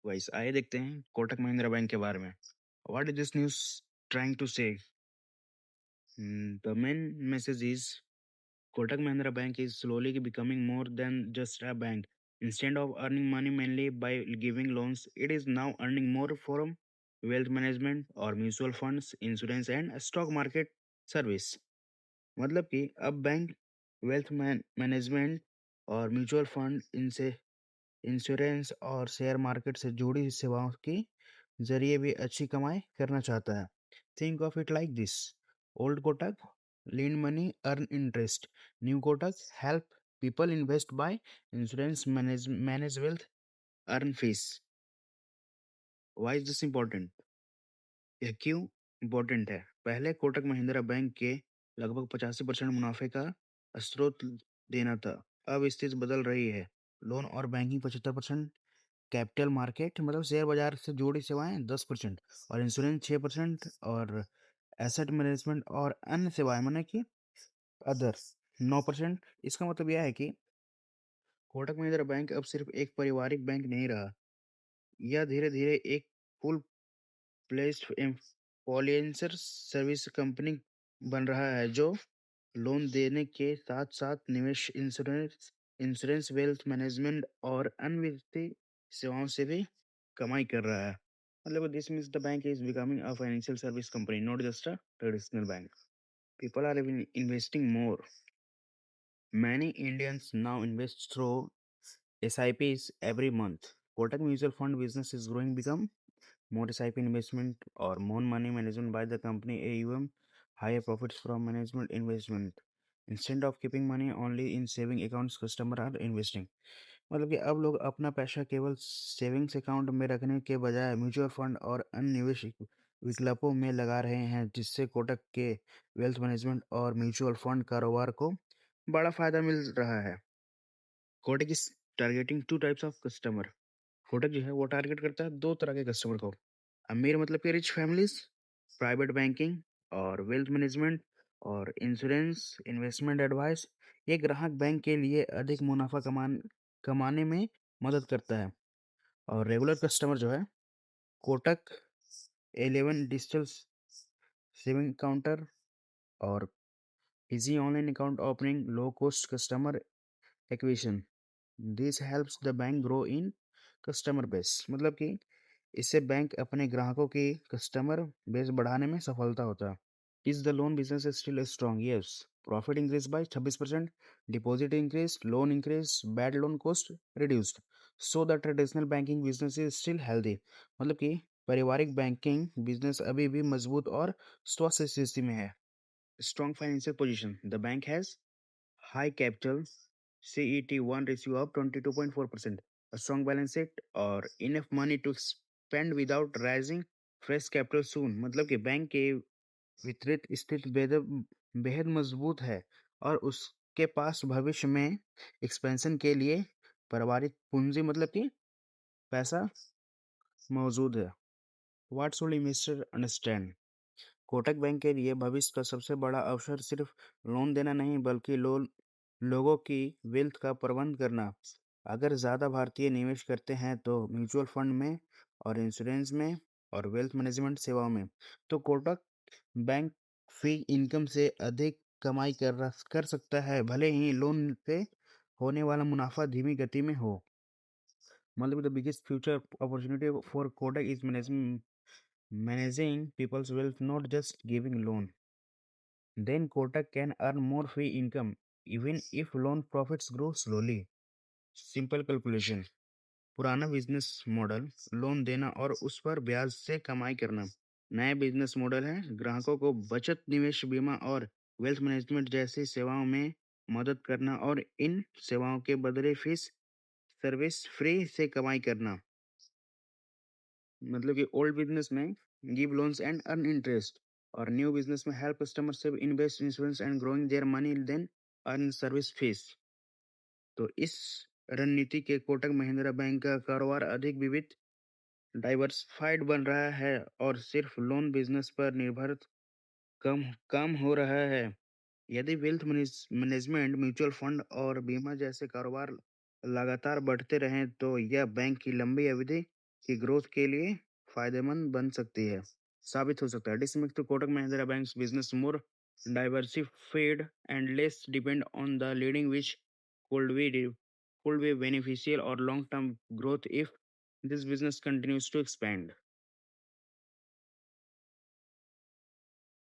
Vice आइए देखते हैं कोटक महिंद्रा बैंक के बारे में। What is this news trying to say? The main message is Kotak Mahindra Bank is slowly becoming more than just a bank. Instead of earning money mainly by giving loans, it is now earning more from wealth management or mutual funds, insurance and stock market service. मतलब कि अब bank wealth management और mutual fund इनसे insurance और share market से जुड़ी सेवाओं के जरिए भी अच्छी कमाई करना चाहता है। Think of it like this: old Kotak lend money, earn interest. New Kotak help people invest by insurance, manage wealth, earn fees. Why is this important? यह क्यों इम्पोर्टेंट है? पहले कोटक महिंद्रा बैंक के लगभग 85% मुनाफे का स्रोत देना था। अब स्थिति बदल रही है। लोन और बैंकिंग 75%, कैपिटल मार्केट मतलब शेयर बाजार से जुड़ी सेवाएं 10% और इंश्योरेंस 6% और एसेट मैनेजमेंट और अन्य सेवाएं माने कि अदर्स 9%। इसका मतलब यह है कि कोटक महिंद्रा बैंक अब सिर्फ एक पारिवारिक बैंक नहीं रहा। यह धीरे धीरे एक full placed influencer service company बन रहा है जो लोन देने के साथ साथ निवेश, इंश्योरेंस, वेल्थ मैनेजमेंट और अन्य वित्तीय सेवाओं से भी कमाई कर रहा है। मतलब this means the bank is becoming a financial service company, not just a traditional bank. People are even investing more. Many Indians now invest through SIPs every month. Kotak Mutual Fund business is growing, become more SIP investment or more money management by the company AUM, higher profits from management investment. Instead of keeping money only in saving accounts, customer are investing. मतलब कि अब लोग अपना पैसा केवल savings account में रखने के बजाय म्यूचुअल फंड और अन्य निवेश विकल्पों में लगा रहे हैं, जिससे कोटक के वेल्थ मैनेजमेंट और म्यूचुअल फंड कारोबार को बड़ा फायदा मिल रहा है। Kotak is targeting two types of customer. Kotak जो है वो टारगेट करता है दो तरह के कस्टमर को। अमीर मतलब कि रिच फैमिलीज, प्राइवेट बैंकिंग और वेल्थ मैनेजमेंट और इंश्योरेंस इन्वेस्टमेंट एडवाइस। ये ग्राहक बैंक के लिए अधिक मुनाफा कमाने में मदद करता है। और रेगुलर कस्टमर जो है कोटक 11 डिजिटल सेविंग काउंटर और easy online account opening, low cost customer acquisition. This helps the bank grow in customer base. मतलब कि इससे बैंक अपने ग्राहकों की कस्टमर बेस बढ़ाने में सफलता होता है। Is the loan business still strong? Yes, profit increase by 26%, deposit increase, loan increase, bad loan cost reduced, so the traditional banking business is still healthy. मतलब कि पारिवारिक बैंकिंग बिजनेस अभी भी मजबूत और स्वस्थ स्थिति में है। Strong financial position: the bank has high capital, CET1 ratio of 22.4%, a strong balance sheet और enough money to spend without raising fresh capital soon। मतलब कि बैंक के वितरित स्थिति बेहद मजबूत है और उसके पास भविष्य में एक्सपेंशन के लिए पारिवारिक पूंजी मतलब कि पैसा मौजूद है। What should investor understand? Kotak bank के लिए भविष्य का सबसे बड़ा अवसर सिर्फ लोन देना नहीं बल्कि लोगों की वेल्थ का प्रबंध करना। अगर ज़्यादा भारतीय निवेश करते हैं तो म्यूचुअल फंड में और इंश्योरेंस में और वेल्थ मैनेजमेंट सेवाओं में, तो कोटक बैंक फी इनकम से अधिक कमाई कर सकता है, भले ही लोन पे होने वाला मुनाफा धीमी गति में हो। मतलब the biggest future opportunity for Kotak is managing people's wealth, not just giving loan. Then Kotak can earn more fee income even if loan profits grow slowly. Simple calculation: पुराना बिजनेस मॉडल लोन देना और उस पर ब्याज से कमाई करना। नया बिजनेस मॉडल है ग्राहकों को बचत, निवेश, बीमा और वेल्थ मैनेजमेंट जैसी सेवाओं में मदद करना और इन सेवाओं के बदले फीस सर्विस फ्री से कमाई करना। मतलब कि ओल्ड बिजनेस में give loans and earn interest और न्यू बिजनेस में help customer save, invest, insurance and growing their money then earn service fees. तो इस रणनीति के कोटक महिंद्रा बैंक का कारोबार अधिक विविध, डाइवर्सिफाइड बन रहा है और सिर्फ लोन बिजनेस पर निर्भर कम कम हो रहा है। यदि वेल्थ मैनेजमेंट, म्यूचुअल फंड और बीमा जैसे कारोबार लगातार बढ़ते रहें तो यह बैंक की लंबी अवधि की ग्रोथ के लिए फायदेमंद बन सकती है, साबित हो सकता है। This makes the Kotak Mahindra banks business more diversified and less depend on the leading, which could be could be beneficial or long term growth if this business continues to expand.